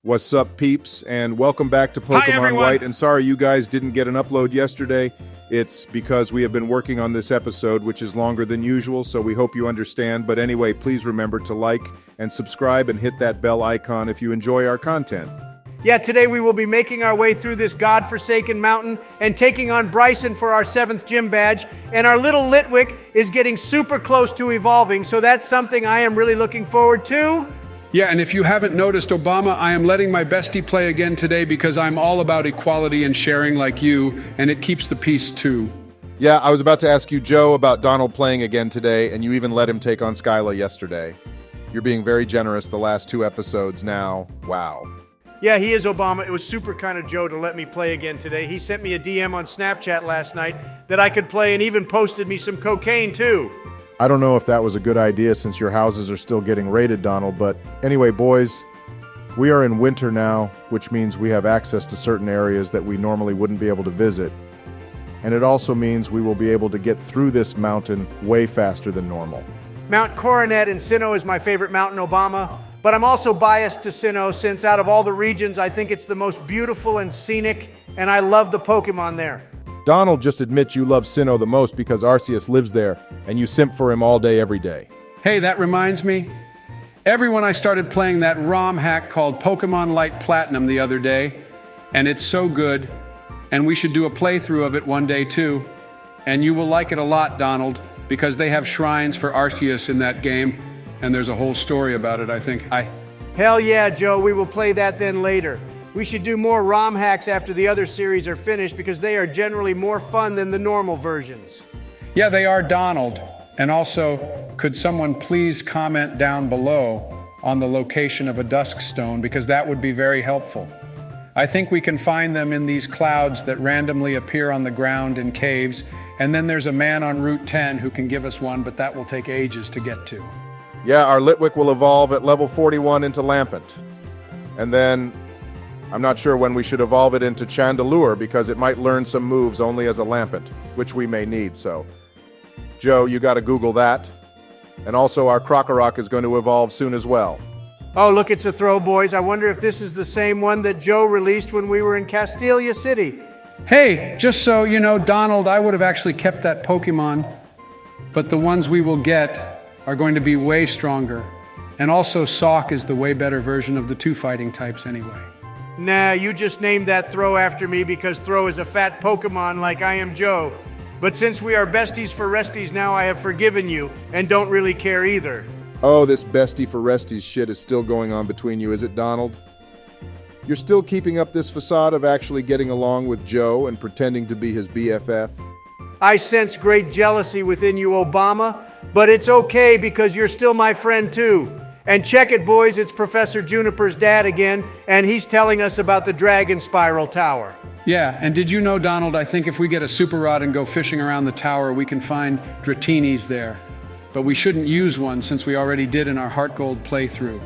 What's up, peeps, and welcome back to Hi, Pokemon everyone. White. And sorry you guys didn't get an upload yesterday. It's because we have been working on this episode, which is longer than usual, so we hope you understand. But anyway, please remember to like and subscribe and hit that bell icon if you enjoy our content. Yeah, today we will be making our way through this godforsaken mountain and taking on Bryson for our 7th gym badge. And our little Litwick is getting super close to evolving, so that's something I am really looking forward to. Yeah, and if you haven't noticed, Obama, I am letting my bestie play again today because I'm all about equality and sharing like you, and it keeps the peace too. Yeah, I was about to ask you, Joe, about Donald playing again today, and you even let him take on Skyla yesterday. You're being very generous the last 2 episodes now. Wow. Yeah, he is, Obama. It was super kind of Joe to let me play again today. He sent me a DM on Snapchat last night that I could play and even posted me some cocaine too. I don't know if that was a good idea since your houses are still getting raided, Donald, but anyway, boys, we are in winter now, which means we have access to certain areas that we normally wouldn't be able to visit. And it also means we will be able to get through this mountain way faster than normal. Mount Coronet in Sinnoh is my favorite mountain, Obama, but I'm also biased to Sinnoh since out of all the regions, I think it's the most beautiful and scenic, and I love the Pokemon there. Donald, just admit you love Sinnoh the most because Arceus lives there, and you simp for him all day, every day. Hey, that reminds me. Everyone, I started playing that ROM hack called Pokemon Light Platinum the other day, and it's so good, and we should do a playthrough of it one day too. And you will like it a lot, Donald, because they have shrines for Arceus in that game, and there's a whole story about it, I think. Hell yeah, Joe, we will play that then later. We should do more ROM hacks after the other series are finished because they are generally more fun than the normal versions. Yeah, they are, Donald. And also, could someone please comment down below on the location of a dusk stone, because that would be very helpful. I think we can find them in these clouds that randomly appear on the ground in caves, and then there's a man on Route 10 who can give us one, but that will take ages to get to. Yeah, our Litwick will evolve at level 41 into Lampent. And then, I'm not sure when we should evolve it into Chandelure because it might learn some moves only as a Lampent, which we may need, so. Joe, you gotta Google that. And also our Krokorok is going to evolve soon as well. Oh, look, it's a throw, boys. I wonder if this is the same one that Joe released when we were in Castelia City. Hey, just so you know, Donald, I would have actually kept that Pokemon, but the ones we will get are going to be way stronger. And also Sawk is the way better version of the 2 fighting types anyway. Nah, you just named that Throw after me because Throw is a fat Pokemon like I am Joe. But since we are besties for resties now, I have forgiven you and don't really care either. Oh, this bestie for resties shit is still going on between you, is it, Donald? You're still keeping up this facade of actually getting along with Joe and pretending to be his BFF? I sense great jealousy within you, Obama, but it's okay because you're still my friend too. And check it, boys, it's Professor Juniper's dad again, and he's telling us about the Dragonspiral Tower. Yeah, and did you know, Donald, I think if we get a super rod and go fishing around the tower, we can find Dratinis there. But we shouldn't use one since we already did in our Heart Gold playthrough.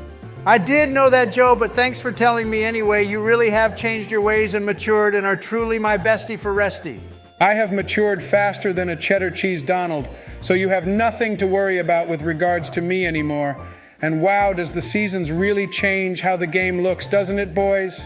I did know that, Joe, but thanks for telling me anyway. You really have changed your ways and matured and are truly my bestie for resty. I have matured faster than a cheddar cheese Donald, so you have nothing to worry about with regards to me anymore. And wow, does the seasons really change how the game looks, doesn't it, boys?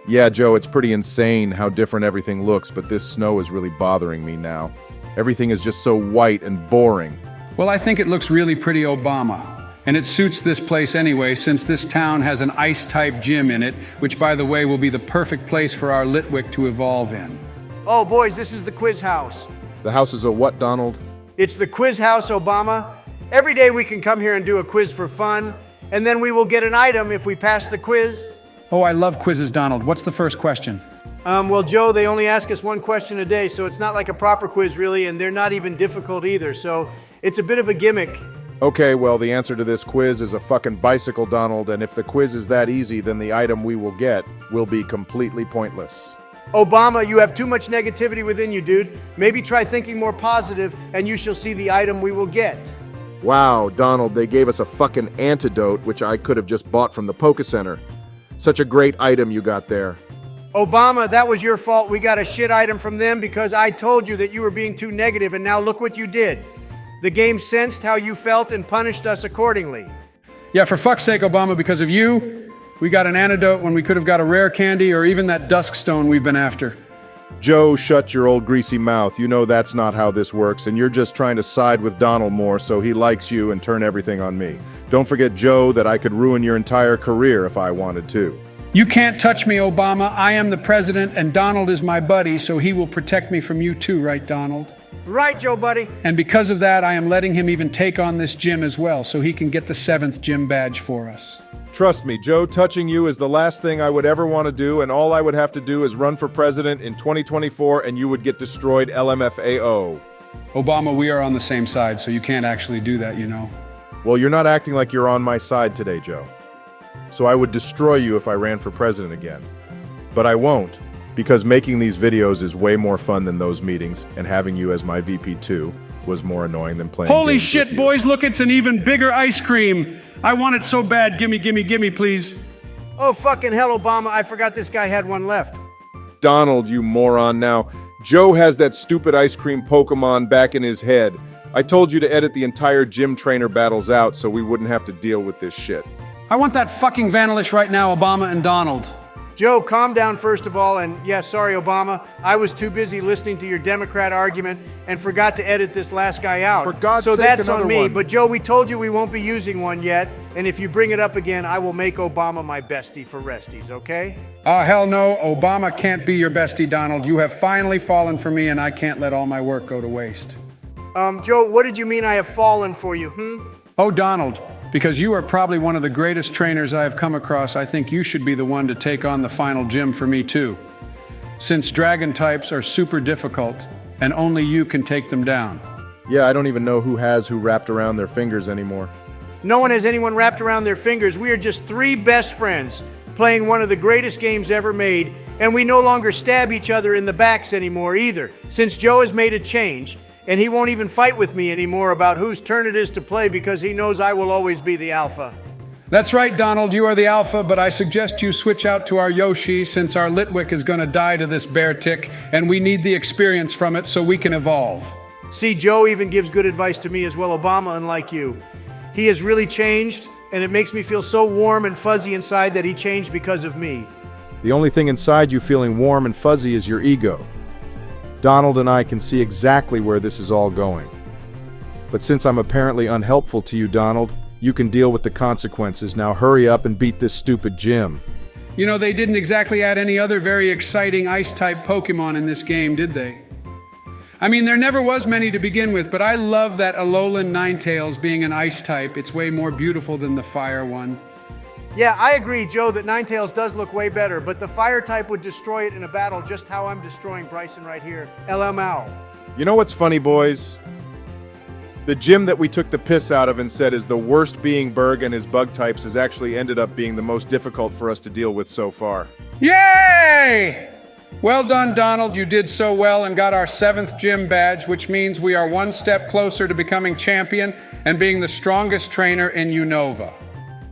Yeah, Joe, it's pretty insane how different everything looks, but this snow is really bothering me now. Everything is just so white and boring. Well, I think it looks really pretty Obama. And it suits this place anyway, since this town has an ice-type gym in it, which, by the way, will be the perfect place for our Litwick to evolve in. Oh, boys, this is the quiz house. The house is a what, Donald? It's the quiz house, Obama. Every day we can come here and do a quiz for fun, and then we will get an item if we pass the quiz. Oh, I love quizzes, Donald. What's the first question? Well, Joe, they only ask us one question a day, so it's not like a proper quiz, really, and they're not even difficult either, so it's a bit of a gimmick. Okay, well, the answer to this quiz is a fucking bicycle, Donald, and if the quiz is that easy, then the item we will get will be completely pointless. Obama, you have too much negativity within you, dude. Maybe try thinking more positive, and you shall see the item we will get. Wow, Donald, they gave us a fucking antidote, which I could have just bought from the Poke Center. Such a great item you got there. Obama, that was your fault. We got a shit item from them because I told you that you were being too negative, and now look what you did. The game sensed how you felt and punished us accordingly. Yeah, for fuck's sake, Obama, because of you, We got an antidote when we could have got a rare candy or even that dusk stone we've been after. Joe, shut your old greasy mouth. You know that's not how this works, and you're just trying to side with Donald more so he likes you and turn everything on me. Don't forget, Joe, that I could ruin your entire career if I wanted to. You can't touch me, Obama. I am the president, and Donald is my buddy, so he will protect me from you too, right, Donald? Right, Joe, buddy. And because of that, I am letting him even take on this gym as well, so he can get the 7th gym badge for us. Trust me, Joe, touching you is the last thing I would ever want to do, and all I would have to do is run for president in 2024, and you would get destroyed LMFAO. Obama, we are on the same side, so you can't actually do that, you know. Well, you're not acting like you're on my side today, Joe. So I would destroy you if I ran for president again. But I won't, because making these videos is way more fun than those meetings, and having you as my VP2 was more annoying than playing Holy games shit, with you. boys, look, it's an even bigger ice cream. I want it so bad. Gimme, gimme, gimme, please. Oh, fucking hell, Obama. I forgot this guy had one left. Donald, you moron. Now, Joe has that stupid ice cream Pokemon back in his head. I told you to edit the entire gym trainer battles out so we wouldn't have to deal with this shit. I want that fucking Vanillish right now, Obama and Donald. Joe, calm down first of all, and yeah, sorry, Obama. I was too busy listening to your Democrat argument and forgot to edit this last guy out. For God's so sake, that's another on me. one. But Joe, we told you we won't be using one yet, and if you bring it up again, I will make Obama my bestie for resties, okay? Oh, hell no, Obama can't be your bestie, Donald. You have finally fallen for me, and I can't let all my work go to waste. Joe, what did you mean I have fallen for you, Oh, Donald, because you are probably one of the greatest trainers I have come across, I think you should be the one to take on the final gym for me too. Since dragon types are super difficult, and only you can take them down. Yeah, I don't even know who wrapped around their fingers anymore. No one has anyone wrapped around their fingers. We are just 3 best friends playing one of the greatest games ever made, and we no longer stab each other in the backs anymore either, since Joe has made a change. And he won't even fight with me anymore about whose turn it is to play because he knows I will always be the alpha. That's right, Donald, you are the alpha, but I suggest you switch out to our Yoshi since our Litwick is gonna die to this bear tick, and we need the experience from it so we can evolve. See, Joe even gives good advice to me as well, Obama, unlike you. He has really changed, and it makes me feel so warm and fuzzy inside that he changed because of me. The only thing inside you feeling warm and fuzzy is your ego. Donald and I can see exactly where this is all going. But since I'm apparently unhelpful to you, Donald, you can deal with the consequences. Now hurry up and beat this stupid gym. You know, they didn't exactly add any other very exciting ice-type Pokemon in this game, did they? I mean, there never was many to begin with, but I love that Alolan Ninetales being an ice type. It's way more beautiful than the fire one. Yeah, I agree, Joe, that Ninetales does look way better, but the fire type would destroy it in a battle just how I'm destroying Bryson right here. LMAO. You know what's funny, boys? The gym that we took the piss out of and said is the worst being Berg and his bug types has actually ended up being the most difficult for us to deal with so far. Yay! Well done, Donald. You did so well and got our 7th gym badge, which means we are one step closer to becoming champion and being the strongest trainer in Unova.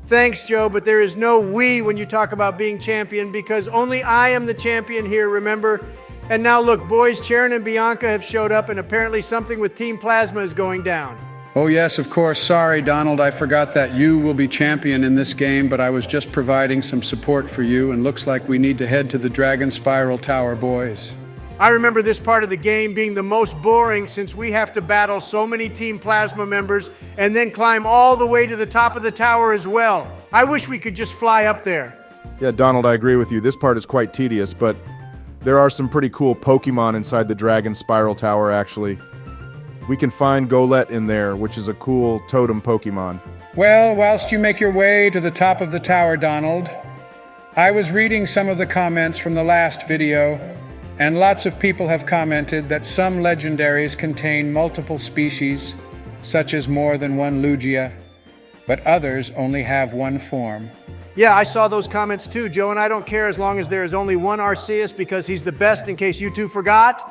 Thanks, Joe, but there is no we when you talk about being champion because only I am the champion here, remember? And now look, boys, Charon and Bianca have showed up and apparently something with Team Plasma is going down. Oh yes, of course. Sorry, Donald. I forgot that you will be champion in this game, but I was just providing some support for you, and looks like we need to head to the Dragonspiral Tower, boys. I remember this part of the game being the most boring since we have to battle so many Team Plasma members and then climb all the way to the top of the tower as well. I wish we could just fly up there. Yeah, Donald, I agree with you. This part is quite tedious, but there are some pretty cool Pokemon inside the Dragonspiral Tower, actually. We can find Golett in there, which is a cool totem Pokemon. Well, whilst you make your way to the top of the tower, Donald, I was reading some of the comments from the last video, and lots of people have commented that some legendaries contain multiple species, such as more than one Lugia, but others only have one form. Yeah, I saw those comments too, Joe, and I don't care as long as there is only one Arceus because he's the best in case you two forgot.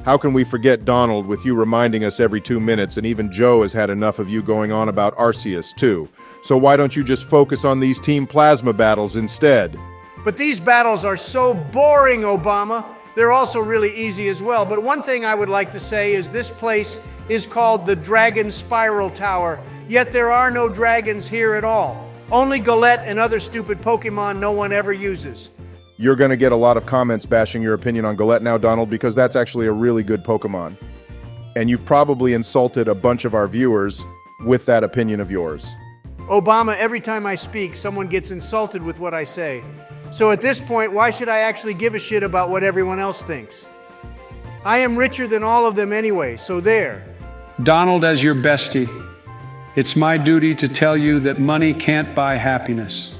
How can we forget Donald with you reminding us every 2 minutes, and even Joe has had enough of you going on about Arceus too. So why don't you just focus on these Team Plasma battles instead? But these battles are so boring, Obama. They're also really easy as well. But one thing I would like to say is this place is called the Dragonspiral Tower, yet there are no dragons here at all. Only Golett and other stupid Pokemon no one ever uses. You're going to get a lot of comments bashing your opinion on Golett now, Donald, because that's actually a really good Pokemon. And you've probably insulted a bunch of our viewers with that opinion of yours. Obama, every time I speak, someone gets insulted with what I say. So at this point, why should I actually give a shit about what everyone else thinks? I am richer than all of them anyway, so there. Donald, as your bestie, it's my duty to tell you that money can't buy happiness.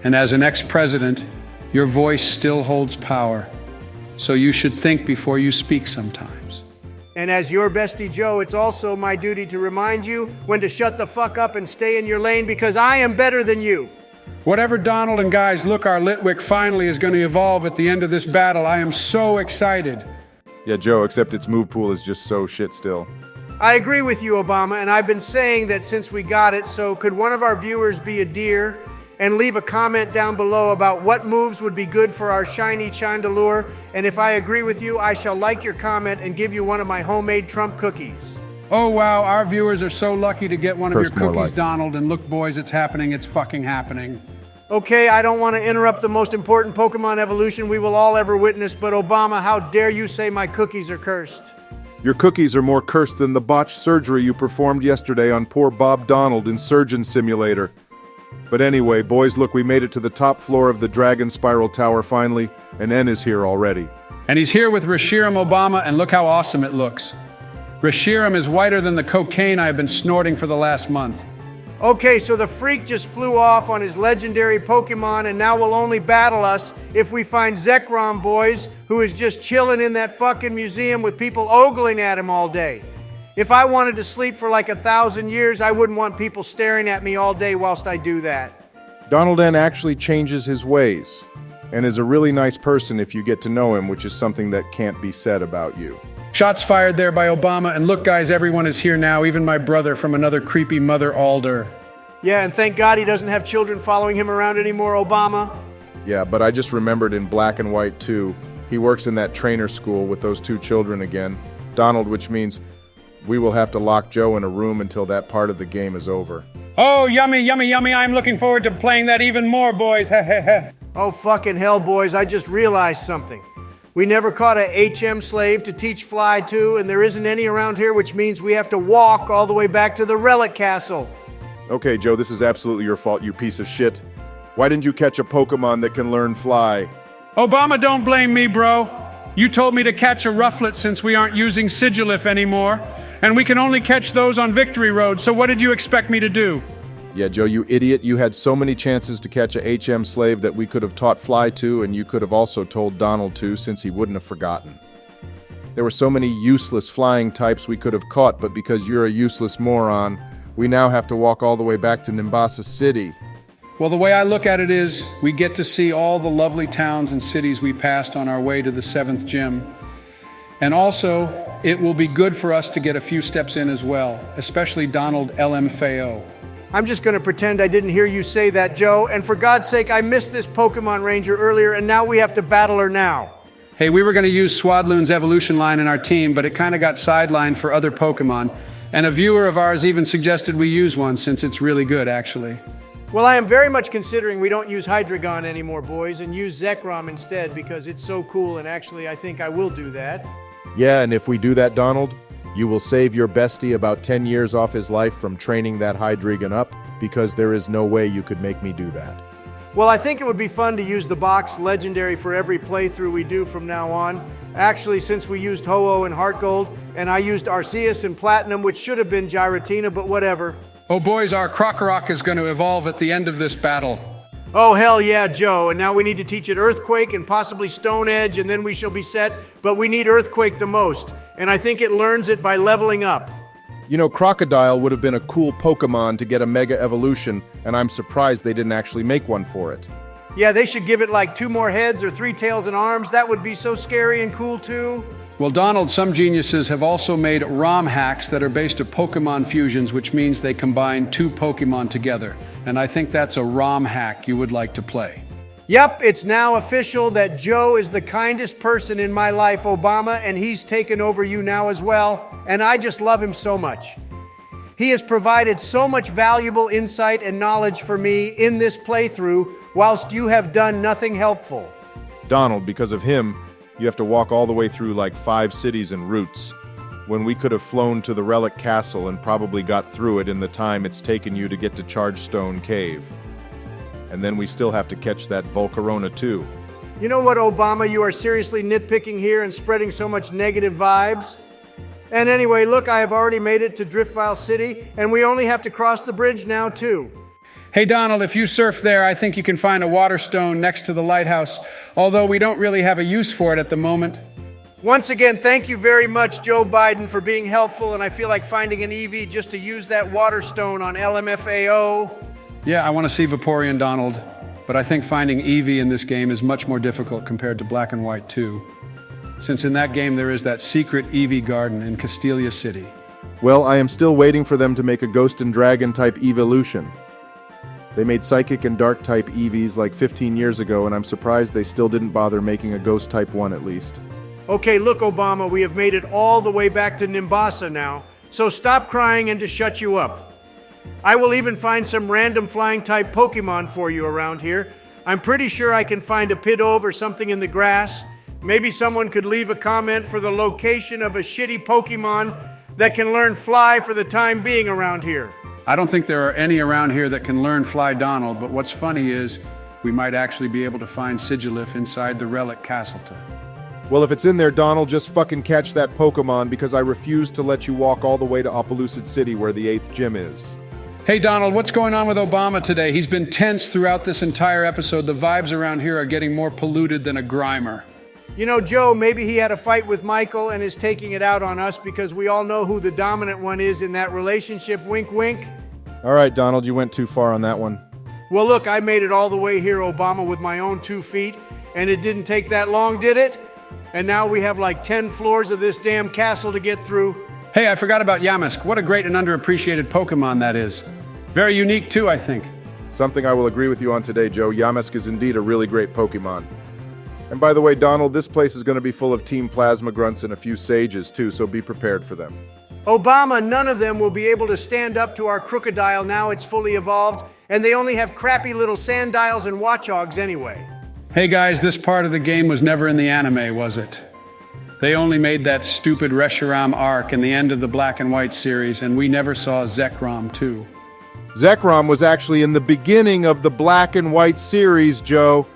And as an ex-president, your voice still holds power. So you should think before you speak sometimes. And as your bestie Joe, it's also my duty to remind you when to shut the fuck up and stay in your lane because I am better than you. Whatever, Donald and guys, look, our Litwick finally is going to evolve at the end of this battle. I am so excited. Yeah, Joe, except its move pool is just so shit still. I agree with you, Obama, and I've been saying that since we got it, so could one of our viewers be a deer and leave a comment down below about what moves would be good for our shiny Chandelure, and if I agree with you, I shall like your comment and give you one of my homemade Trump cookies. Oh, wow, our viewers are so lucky to get one of your First more cookies, like. Donald, and look, boys, it's happening, it's fucking happening. Okay, I don't want to interrupt the most important Pokemon evolution we will all ever witness, but Obama, how dare you say my cookies are cursed? Your cookies are more cursed than the botched surgery you performed yesterday on poor Bob Donald in Surgeon Simulator. But anyway, boys, look, we made it to the top floor of the Dragonspiral Tower finally, and N is here already. And he's here with Reshiram Obama, and look how awesome it looks. Reshiram is whiter than the cocaine I have been snorting for the last month. Okay, so the freak just flew off on his legendary Pokemon and now will only battle us if we find Zekrom, boys, who is just chilling in that fucking museum with people ogling at him all day. If I wanted to sleep for like 1,000 years, I wouldn't want people staring at me all day whilst I do that. Donald N actually changes his ways, and is a really nice person if you get to know him, which is something that can't be said about you. Shots fired there by Obama, and look, guys, everyone is here now, even my brother from another creepy mother Alder. Yeah, and thank God he doesn't have children following him around anymore, Obama. Yeah, but I just remembered in Black and White 2, he works in that trainer school with those two children again, Donald, which means we will have to lock Joe in a room until that part of the game is over. Oh, yummy, yummy, yummy, I'm looking forward to playing that even more, boys, Oh, fucking hell, boys, I just realized something. We never caught a HM slave to teach fly to, and there isn't any around here, which means we have to walk all the way back to the Relic Castle. Okay, Joe, this is absolutely your fault, you piece of shit. Why didn't you catch a Pokemon that can learn fly? Obama, don't blame me, bro. You told me to catch a Rufflet since we aren't using Sigilif anymore, and we can only catch those on Victory Road, so what did you expect me to do? Yeah, Joe, you idiot, you had so many chances to catch a HM slave that we could have taught fly to, and you could have also told Donald to, since he wouldn't have forgotten. There were so many useless flying types we could have caught, but because you're a useless moron, we now have to walk all the way back to Nimbasa City. Well, the way I look at it is, we get to see all the lovely towns and cities we passed on our way to the 7th gym. And also, it will be good for us to get a few steps in as well, especially Donald LMFAO. I'm just gonna pretend I didn't hear you say that, Joe, and for God's sake, I missed this Pokemon Ranger earlier, and now we have to battle her now. Hey, we were going to use Swadloon's evolution line in our team, but it kind of got sidelined for other Pokemon, and a viewer of ours even suggested we use one since it's really good, actually. Well, I am very much considering we don't use Hydreigon anymore, boys, and use Zekrom instead because it's so cool, and actually I think I will do that. Yeah, and if we do that, Donald, you will save your bestie about 10 years off his life from training that Hydreigon up, because there is no way you could make me do that. Well, I think it would be fun to use the box Legendary for every playthrough we do from now on. Actually, since we used Ho-Oh and Heart Gold, and I used Arceus and Platinum, which should have been Giratina, but whatever. Oh boys, our Krokorok is going to evolve at the end of this battle. Oh, hell yeah, Joe, and now we need to teach it Earthquake and possibly Stone Edge, and then we shall be set, but we need Earthquake the most, and I think it learns it by leveling up. You know, Crocodile would have been a cool Pokemon to get a Mega Evolution, and I'm surprised they didn't actually make one for it. Yeah, they should give it like 2 more heads or 3 tails and arms. That would be so scary and cool too. Well, Donald, some geniuses have also made ROM hacks that are based on Pokemon fusions, which means they combine 2 Pokemon together. And I think that's a ROM hack you would like to play. Yep, it's now official that Joe is the kindest person in my life, Obama, and he's taken over you now as well, and I just love him so much. He has provided so much valuable insight and knowledge for me in this playthrough, whilst you have done nothing helpful. Donald, because of him, you have to walk all the way through like 5 cities and routes, when we could have flown to the Relic Castle and probably got through it in the time it's taken you to get to Chargestone Cave. And then we still have to catch that Volcarona too. You know what, Obama? You are seriously nitpicking here and spreading so much negative vibes. And anyway, look, I have already made it to Dragonspiral City, and we only have to cross the bridge now, too. Hey, Donald, if you surf there, I think you can find a water stone next to the lighthouse, although we don't really have a use for it at the moment. Once again, thank you very much, Joe Biden, for being helpful, and I feel like finding an EV just to use that water stone on LMFAO. Yeah, I want to see Vaporeon, Donald, but I think finding Eevee in this game is much more difficult compared to Black and White 2. Since in that game there is that secret Eevee garden in Iccirus City. Well, I am still waiting for them to make a Ghost and Dragon type evolution. They made Psychic and Dark type EVs like 15 years ago, and I'm surprised they still didn't bother making a Ghost type 1 at least. Okay, look, Obama, we have made it all the way back to Nimbasa now, so stop crying and to shut you up. I will even find some random flying type Pokemon for you around here. I'm pretty sure I can find a Pidove or something in the grass. Maybe someone could leave a comment for the location of a shitty Pokemon that can learn Fly for the time being around here. I don't think there are any around here that can learn Fly, Donald, but what's funny is we might actually be able to find Sigilif inside the Relic Castle. Well, if it's in there, Donald, just fucking catch that Pokemon, because I refuse to let you walk all the way to Opelucid City where the 8th gym is. Hey, Donald, what's going on with Obama today? He's been tense throughout this entire episode. The vibes around here are getting more polluted than a Grimer. You know, Joe, maybe he had a fight with Michael and is taking it out on us because we all know who the dominant one is in that relationship, wink, wink. All right, Donald, you went too far on that one. Well, look, I made it all the way here, Obama, with my own 2 feet, and it didn't take that long, did it? And now we have like 10 floors of this damn castle to get through. Hey, I forgot about Yamask. What a great and underappreciated Pokemon that is. Very unique too, I think. Something I will agree with you on today, Joe. Yamask is indeed a really great Pokemon. And by the way, Donald, this place is going to be full of Team Plasma Grunts and a few Sages too, so be prepared for them. Obama, none of them will be able to stand up to our Crocodile now it's fully evolved, and they only have crappy little Sandiles and Watchogs anyway. Hey guys, this part of the game was never in the anime, was it? They only made that stupid Reshiram arc in the end of the Black and White series, and we never saw Zekrom too. Zekrom was actually in the beginning of the Black and White series, Joe.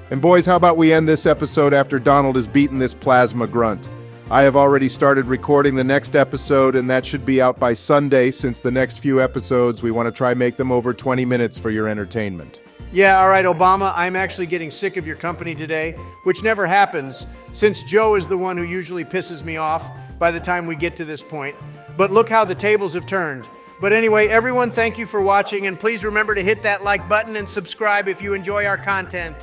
And boys, how about we end this episode after Donald has beaten this Plasma Grunt? I have already started recording the next episode, and that should be out by Sunday, since the next few episodes we want to try make them over 20 minutes for your entertainment. Yeah, all right, Obama, I'm actually getting sick of your company today, which never happens, since Joe is the one who usually pisses me off by the time we get to this point. But look how the tables have turned. But anyway, everyone, thank you for watching, and please remember to hit that like button and subscribe if you enjoy our content.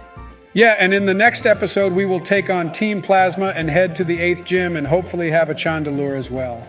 Yeah, and in the next episode, we will take on Team Plasma and head to the 8th gym and hopefully have a Chandelure as well.